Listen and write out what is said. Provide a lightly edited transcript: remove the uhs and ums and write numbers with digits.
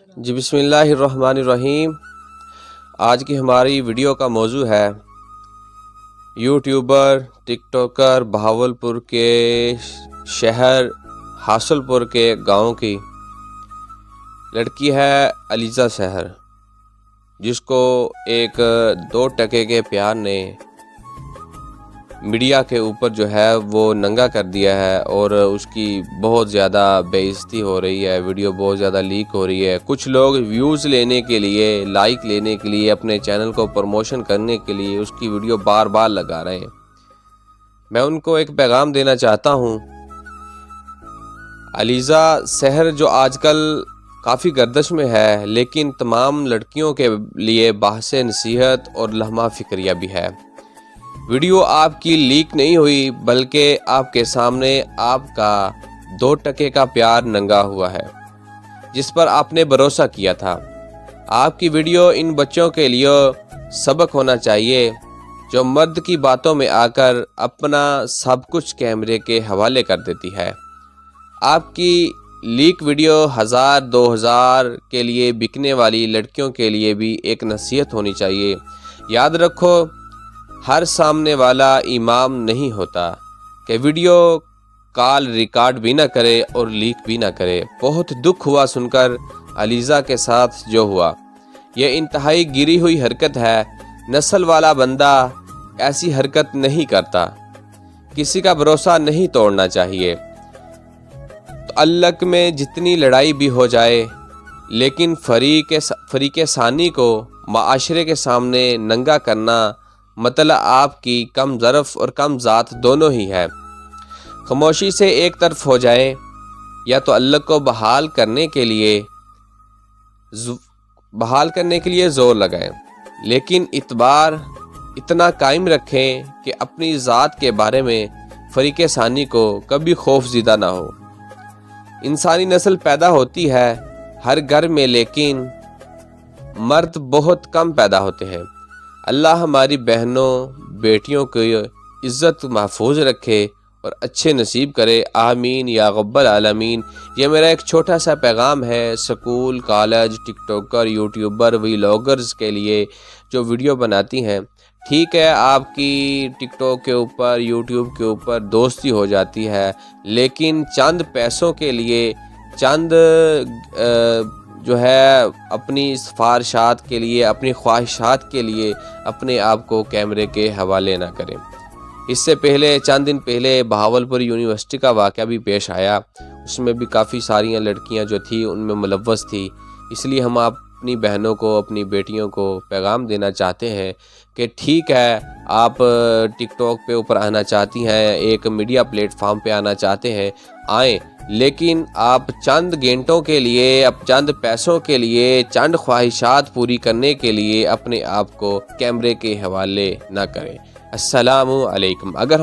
جی بسم اللہ الرحمن الرحیم۔ آج کی ہماری ویڈیو کا موضوع ہے یوٹیوبر ٹک ٹاکر بہاولپور کے شہر حاصل پور کے گاؤں کی لڑکی ہے علیزہ سحر، جس کو ایک 2 ٹکے کے پیار نے میڈیا کے اوپر جو ہے وہ ننگا کر دیا ہے، اور اس کی بہت زیادہ بے عزتی ہو رہی ہے، ویڈیو بہت زیادہ لیک ہو رہی ہے۔ کچھ لوگ ویوز لینے کے لیے، لائک لینے کے لیے، اپنے چینل کو پروموشن کرنے کے لیے اس کی ویڈیو بار بار لگا رہے ہیں۔ میں ان کو ایک پیغام دینا چاہتا ہوں، علیزہ سحر جو آج کل کافی گردش میں ہے، لیکن تمام لڑکیوں کے لیے باعث نصیحت اور لمحہ فکریہ بھی ہے۔ ویڈیو آپ کی لیک نہیں ہوئی، بلکہ آپ کے سامنے آپ کا 2 ٹکے کا پیار ننگا ہوا ہے، جس پر آپ نے بھروسہ کیا تھا۔ آپ کی ویڈیو ان بچوں کے لیے سبق ہونا چاہیے جو مرد کی باتوں میں آ کر اپنا سب کچھ کیمرے کے حوالے کر دیتی ہے۔ آپ کی لیک ویڈیو 1000-2000 کے لیے بکنے والی لڑکیوں کے لیے بھی ایک نصیحت ہونی چاہیے۔ یاد رکھو، ہر سامنے والا امام نہیں ہوتا کہ ویڈیو کال ریکارڈ بھی نہ کرے اور لیک بھی نہ کرے۔ بہت دکھ ہوا سن کر علیزہ کے ساتھ جو ہوا، یہ انتہائی گری ہوئی حرکت ہے۔ نسل والا بندہ ایسی حرکت نہیں کرتا۔ کسی کا بھروسہ نہیں توڑنا چاہیے۔ تعلق میں جتنی لڑائی بھی ہو جائے، لیکن فریق ثانی کو معاشرے کے سامنے ننگا کرنا مطلب آپ کی کم ظرف اور کم ذات دونوں ہی ہے۔ خاموشی سے ایک طرف ہو جائیں، یا تو تعلق کو بحال کرنے کے لیے زور لگائیں، لیکن اعتبار اتنا قائم رکھیں کہ اپنی ذات کے بارے میں فریق ثانی کو کبھی خوف زدہ نہ ہو۔ انسانی نسل پیدا ہوتی ہے ہر گھر میں، لیکن مرد بہت کم پیدا ہوتے ہیں۔ اللہ ہماری بہنوں بیٹیوں کی عزت محفوظ رکھے اور اچھے نصیب کرے، آمین یا رب العالمین۔ یہ میرا ایک چھوٹا سا پیغام ہے سکول، کالج، ٹک ٹاکر، یوٹیوبر، ویلاگرز کے لیے جو ویڈیو بناتی ہیں۔ ٹھیک ہے، آپ کی ٹک ٹاک کے اوپر، یوٹیوب کے اوپر دوستی ہو جاتی ہے، لیکن چند پیسوں کے لیے، چند جو ہے اپنی سفارشات کے لیے، اپنی خواہشات کے لیے اپنے آپ کو کیمرے کے حوالے نہ کریں۔ اس سے پہلے چند دن پہلے بہاولپور یونیورسٹی کا واقعہ بھی پیش آیا، اس میں بھی کافی ساری لڑکیاں جو تھیں ان میں ملوث تھی۔ اس لیے ہم اپنی بہنوں کو، اپنی بیٹیوں کو پیغام دینا چاہتے ہیں کہ ٹھیک ہے، آپ ٹک ٹاک پہ اوپر آنا چاہتی ہیں، ایک میڈیا پلیٹ فارم پہ آنا چاہتے ہیں، آئیں، لیکن آپ چند گھنٹوں کے لیے، اب چند پیسوں کے لیے، چند خواہشات پوری کرنے کے لیے اپنے آپ کو کیمرے کے حوالے نہ کریں۔ السلام علیکم۔ اگر ہم